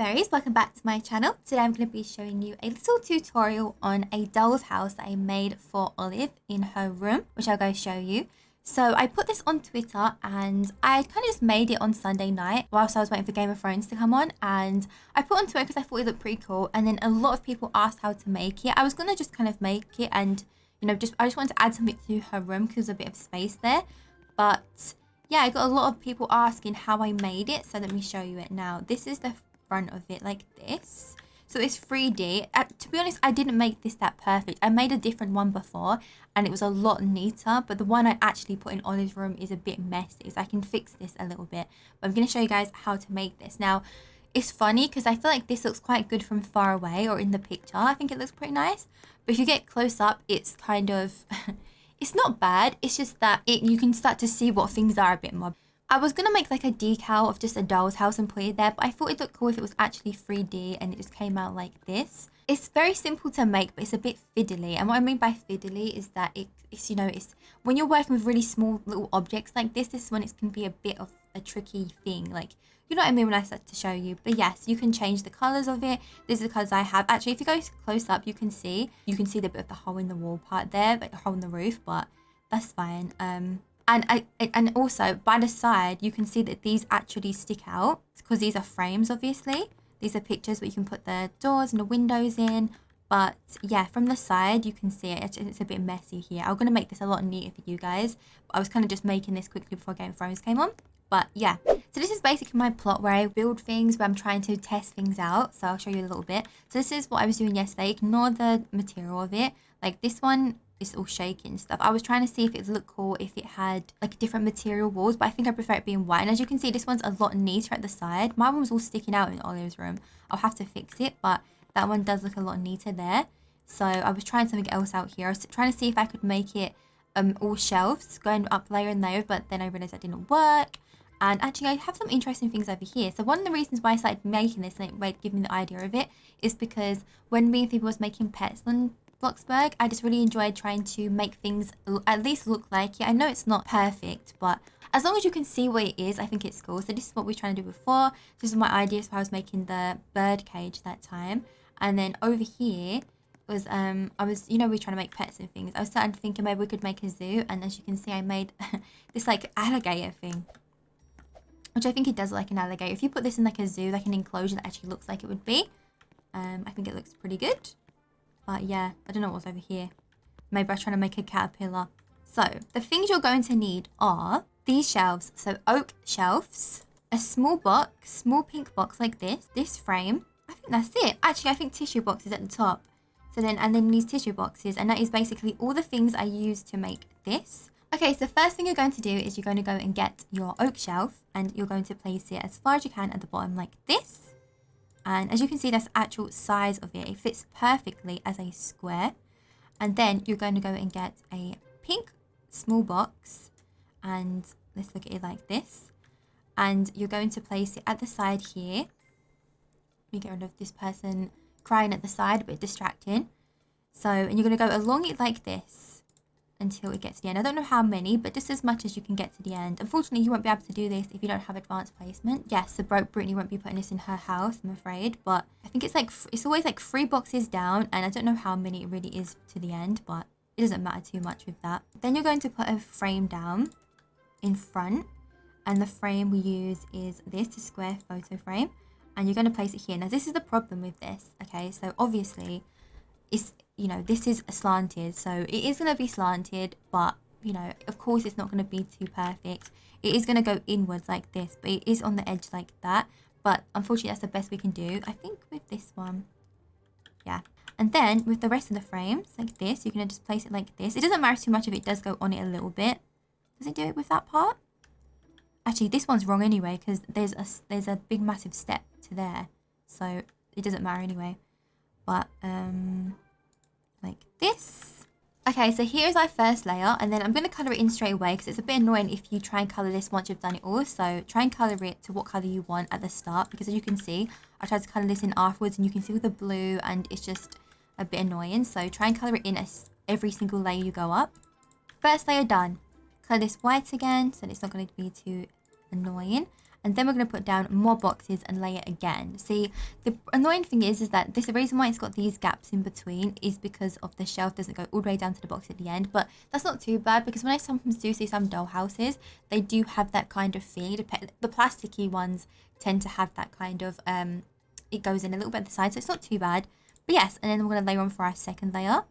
berries, welcome back to my channel. Today I'm going to be showing you a little tutorial on a doll's house that I made for Olive in her room, which I'll go show you. So I put this on Twitter and I kind of just made it on Sunday night whilst I was waiting for Game of Thrones to come on, and I put it on Twitter because I thought it looked pretty cool, and then a lot of people asked how to make it. I was going to just kind of make it and, you know, I just wanted to add something to her room because there's a bit of space there, but yeah, I got a lot of people asking how I made it, so let me show you it now. This is the front of it like this. So it's 3D. To be honest, I didn't make this that perfect. I made a different one before and it was a lot neater, but the one I actually put in Olive's room is a bit messy, so I can fix this a little bit. But I'm going to show you guys how to make this. Now, it's funny because I feel like this looks quite good from far away or in the picture. I think it looks pretty nice. But if you get close up, it's kind of... it's not bad. It's just that you can start to see what things are a bit more. I was going to make like a decal of just a doll's house and put it there, but I thought it looked cool if it was actually 3D and it just came out like this. It's very simple to make, but it's a bit fiddly. And what I mean by fiddly is that it's you know, it's when you're working with really small little objects like this is when it can be a bit of a tricky thing. Like, you know what I mean when I start to show you. But yes, you can change the colors of it. These are the colors I have. Actually, if you go close up, you can see the bit of the hole in the wall part there, like the hole in the roof, but that's fine. And also by the side, you can see that these actually stick out because these are frames, obviously. These are pictures where you can put the doors and the windows in. But yeah, from the side, you can see it. It's a bit messy here. I'm going to make this a lot neater for you guys. But I was kind of just making this quickly before Game of Thrones came on. But yeah, so this is basically my plot where I build things, where I'm trying to test things out. So I'll show you a little bit. So this is what I was doing yesterday. Ignore the material of it. Like this one, it's all shaky and stuff. I was trying to see if it would look cool if it had like different material walls, but I think I prefer it being white. And as you can see, this one's a lot neater at the side. My one was all sticking out in Olive's room. I'll have to fix it, but that one does look a lot neater there. So I was trying something else out here. I was trying to see if I could make it all shelves going up layer and layer, but then I realized that didn't work. And actually, I have some interesting things over here. So one of the reasons why I started making this and it gave me the idea of it is because when me and people was making pets on Bloxburg, I just really enjoyed trying to make things at least look like it. I know it's not perfect, but as long as you can see what it is, I think it's cool. So this is what we were trying to do before. This is my idea, so I was making the bird cage that time. And then over here was, you know, we were trying to make pets and things. I was starting to think maybe we could make a zoo. And as you can see, I made this like alligator thing, which I think it does like an alligator. If you put this in like a zoo, like an enclosure that actually looks like it would be, I think it looks pretty good. But yeah, I don't know what's over here. Maybe I was trying to make a caterpillar. So the things you're going to need are these shelves. So oak shelves, a small box, small pink box like this frame. I think that's it. Actually, I think tissue boxes at the top. So then, and then these tissue boxes, and that is basically all the things I use to make this. Okay, so the first thing you're going to do is you're going to go and get your oak shelf and you're going to place it as far as you can at the bottom like this. And as you can see, that's the actual size of it. It fits perfectly as a square. And then you're going to go and get a pink small box. And let's look at it like this. And you're going to place it at the side here. Let me get rid of this person crying at the side, a bit distracting. So, and you're going to go along it like this until it gets to the end. I don't know how many, but just as much as you can get to the end. Unfortunately, you won't be able to do this if you don't have advanced placement. Yes, the broke Brittany won't be putting this in her house, I'm afraid, but I think it's like, it's always like 3 boxes down, and I don't know how many it really is to the end, but it doesn't matter too much with that. Then you're going to put a frame down in front, and the frame we use is this, a square photo frame, and you're going to place it here. Now, this is the problem with this, okay? So obviously, it's, you know, this is slanted, so it is going to be slanted, but, you know, of course it's not going to be too perfect. It is going to go inwards like this, but it is on the edge like that. But unfortunately, that's the best we can do, I think, with this one. Yeah. And then with the rest of the frames, like this, you're going to just place it like this. It doesn't matter too much if it does go on it a little bit. Does it do it with that part? Actually, this one's wrong anyway, because there's a big massive step to there. So it doesn't matter anyway. But, like this. Okay, so here's our first layer, and then I'm going to colour it in straight away because it's a bit annoying if you try and colour this once you've done it all. So try and colour it to what colour you want at the start, because as you can see, I tried to colour this in afterwards and you can see all the blue and it's just a bit annoying. So try and colour it in as every single layer you go up. First layer done. Colour this white again so that it's not going to be too annoying. And then we're going to put down more boxes and lay it again. See, the annoying thing is that the reason why it's got these gaps in between is because of the shelf doesn't go all the way down to the box at the end. But that's not too bad, because when I sometimes do see some doll houses, they do have that kind of feel. The plasticky ones tend to have that kind of, it goes in a little bit at the side, so it's not too bad. But yes, and then we're going to layer on for our second layer.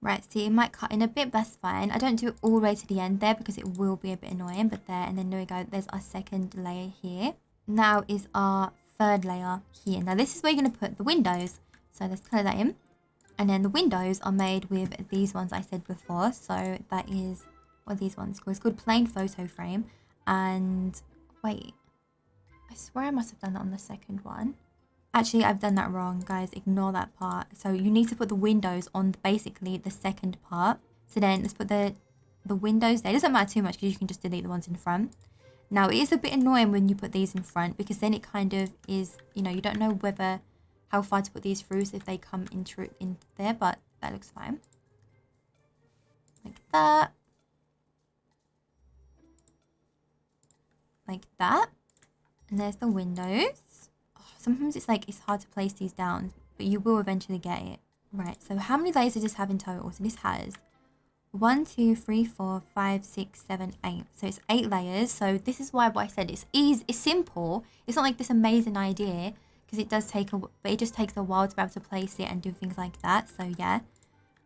Right, see, it might cut in a bit, but that's fine. I don't do it all the way to the end there because it will be a bit annoying, but there, and then there we go. There's our second layer here. Now is our third layer here. Now this is where you're going to put the windows. So let's color that in. And then the windows are made with these ones I said before. So that is, what are these ones called? It's called plain photo frame. And wait, I swear I must have done that on the second one. Actually, I've done that wrong, guys. Ignore that part. So you need to put the windows on basically the second part. So then let's put the windows there. It doesn't matter too much because you can just delete the ones in front. Now, it is a bit annoying when you put these in front because then it kind of is, you know, you don't know whether how far to put these through, so if they come in there, but that looks fine. Like that. Like that. And there's the windows. Sometimes it's like, it's hard to place these down, but you will eventually get it. Right, so how many layers does this have in total? So this has 1, 2, 3, 4, 5, 6, 7, 8. So it's 8 layers. So this is why what I said, it's easy, it's simple. It's not like this amazing idea, because it does take but it just takes a while to be able to place it and do things like that. So yeah.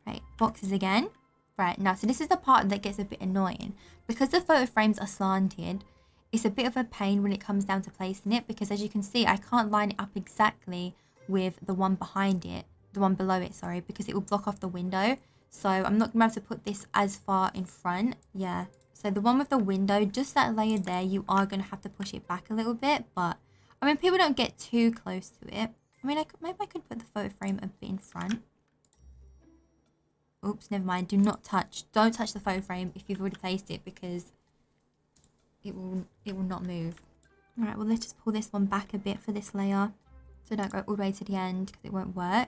Right, boxes again. Right, now, so this is the part that gets a bit annoying. Because the photo frames are slanted, it's a bit of a pain when it comes down to placing it, because as you can see, I can't line it up exactly with the one behind it, the one below it, sorry, because it will block off the window. So I'm not going to be able to put this as far in front. Yeah, so the one with the window, just that layer there, you are going to have to push it back a little bit. But I mean, people don't get too close to it. I mean, maybe I could put the photo frame a bit in front. Oops, never mind. Don't touch the photo frame if you've already placed it, because it will not move. Alright, well, let's just pull this one back a bit for this layer, so don't go all the way to the end because it won't work.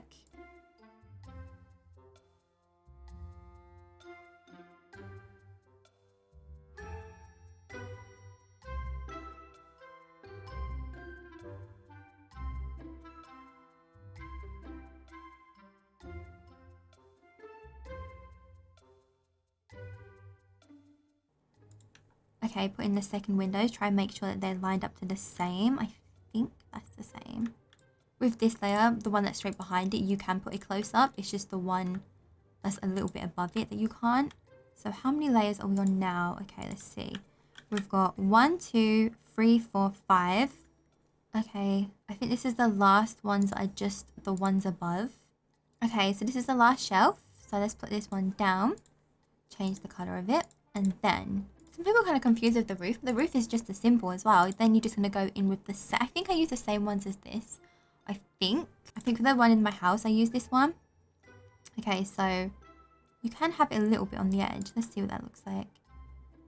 Okay, put in the second window. Try and make sure that they're lined up to the same. I think that's the same. With this layer, the one that's straight behind it, you can put it close up. It's just the one that's a little bit above it that you can't. So how many layers are we on now? Okay, let's see. We've got 1, 2, 3, 4, 5. Okay, I think this is the last ones that are just the ones above. Okay, so this is the last shelf. So let's put this one down. Change the color of it. And then, some people are kind of confused with the roof. The roof is just as simple as well. Then you're just going to go in with the I think I use the same ones as this. I think for the one in my house, I use this one. Okay, so you can have it a little bit on the edge. Let's see what that looks like.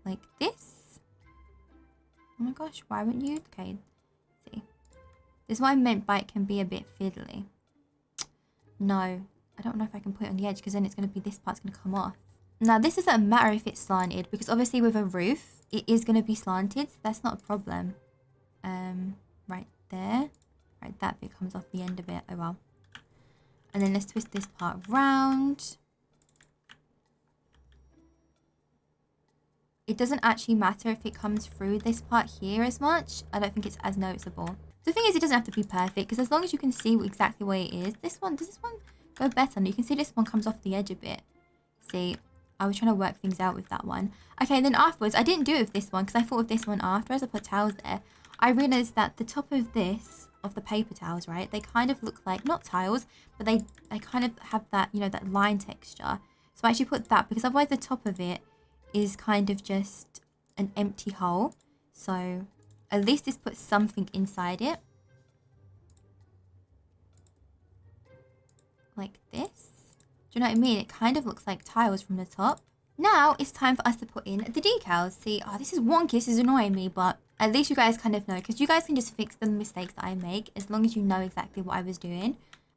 Like this. Oh my gosh, why wouldn't you? Okay, let's see. This is what I meant by it can be a bit fiddly. No, I don't know if I can put it on the edge, because then it's going to be, this part's going to come off. Now, this doesn't matter if it's slanted, because obviously with a roof, it is going to be slanted, so that's not a problem. Right there. Right, that bit comes off the end of it. Oh, well. And then let's twist this part round. It doesn't actually matter if it comes through this part here as much. I don't think it's as noticeable. The thing is, it doesn't have to be perfect, because as long as you can see exactly where it is. Does this one go better? And you can see this one comes off the edge a bit. See, I was trying to work things out with that one. Okay, then afterwards, I didn't do it with this one, because I thought of this one after, as I put towels there. I realised that the top of this, of the paper towels, right, they kind of look like, not tiles, but they kind of have that, you know, that line texture. So I actually put that, because otherwise the top of it is kind of just an empty hole. So at least this puts something inside it. Like this. Do you know what I mean? It kind of looks like tiles from the top. Now it's time for us to put in the decals. See, oh, this is wonky, this is annoying me, but at least you guys kind of know, because you guys can just fix the mistakes that I make as long as you know exactly what I was doing.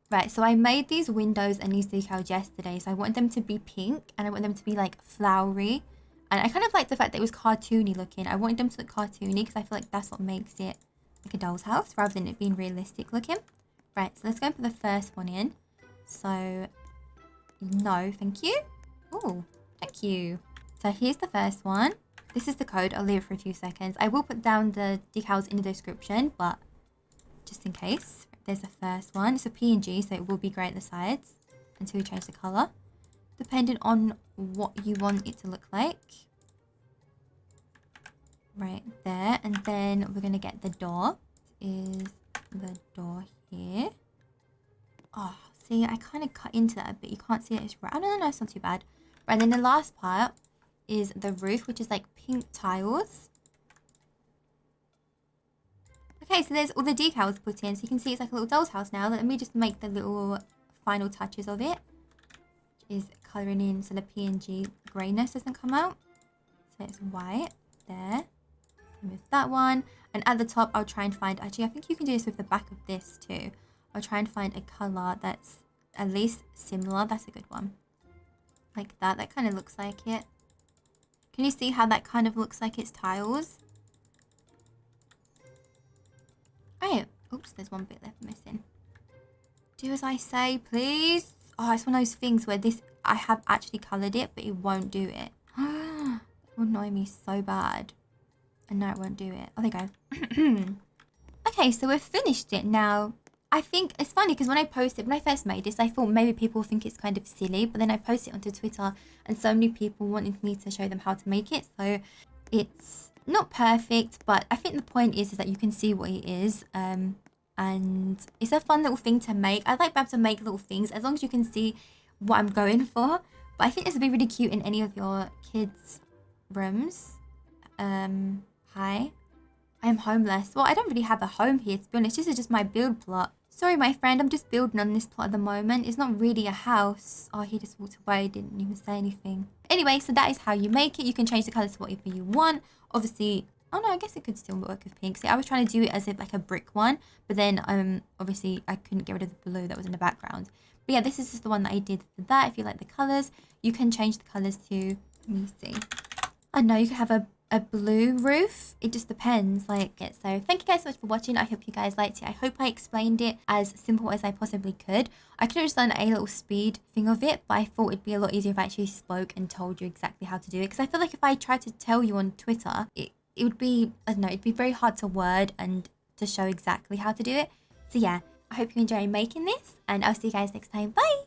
Right, so I made these windows and these decals yesterday, so I wanted them to be pink and I want them to be like flowery. And I kind of like the fact that it was cartoony looking. I wanted them to look cartoony because I feel like that's what makes it like a doll's house rather than it being realistic looking. Right, so let's go for the first one in. So, no, thank you. Oh, thank you. So here's the first one. This is the code. I'll leave it for a few seconds. I will put down the decals in the description, but just in case. There's the first one. It's a PNG, so it will be grey at the sides until we change the colour, depending on what you want it to look like. Right there. And then we're going to get the door. Is the door here. Oh, see, I kind of cut into that, but you can't see it. It's right. Oh, no, it's not too bad. Right, then the last part is the roof, which is like pink tiles. Okay, so there's all the decals put in. So you can see it's like a little doll's house now. Let me just make the little final touches of it. Which is colouring in so the PNG greyness doesn't come out. So it's white there. And with that one. And at the top, I'll try and find... Actually, I think you can do this with the back of this too. I'll try and find a colour that's at least similar. That's a good one. Like that. That kind of looks like it. Can you see how that kind of looks like it's tiles? Oh, oops, there's one bit left missing. Do as I say, please. Oh, it's one of those things where this, I have actually coloured it, but it won't do it. It will annoy me so bad. And no, it won't do it. Oh, there you go. Okay, so we've finished it now. I think it's funny because when I first made this, I thought maybe people think it's kind of silly, but then I posted it onto Twitter and so many people wanted me to show them how to make it. So it's not perfect, but I think the point is that you can see what it is. And it's a fun little thing to make. I like being able to make little things as long as you can see what I'm going for. But I think this would be really cute in any of your kids' rooms. Hi. I am homeless. Well, I don't really have a home here, to be honest. This is just my build plot. Sorry, my friend. I'm just building on this plot at the moment. It's not really a house. Oh, he just walked away. Didn't even say anything. Anyway, so that is how you make it. You can change the colours to whatever you want. Obviously... Oh, no, I guess it could still work with pink. See, I was trying to do it as if like a brick one. But then, obviously, I couldn't get rid of the blue that was in the background. But yeah, this is just the one that I did for that. If you like the colours, you can change the colours to... Let me see. I don't know, you could have a blue roof. It just depends. Like it. So thank you guys so much for watching. I hope you guys liked it. I hope I explained it as simple as I possibly could. I could have just done a little speed thing of it, but I thought it'd be a lot easier if I actually spoke and told you exactly how to do it. Because I feel like if I tried to tell you on Twitter, it would be, I don't know, it'd be very hard to word and to show exactly how to do it. So yeah, I hope you enjoy making this and I'll see you guys next time. Bye!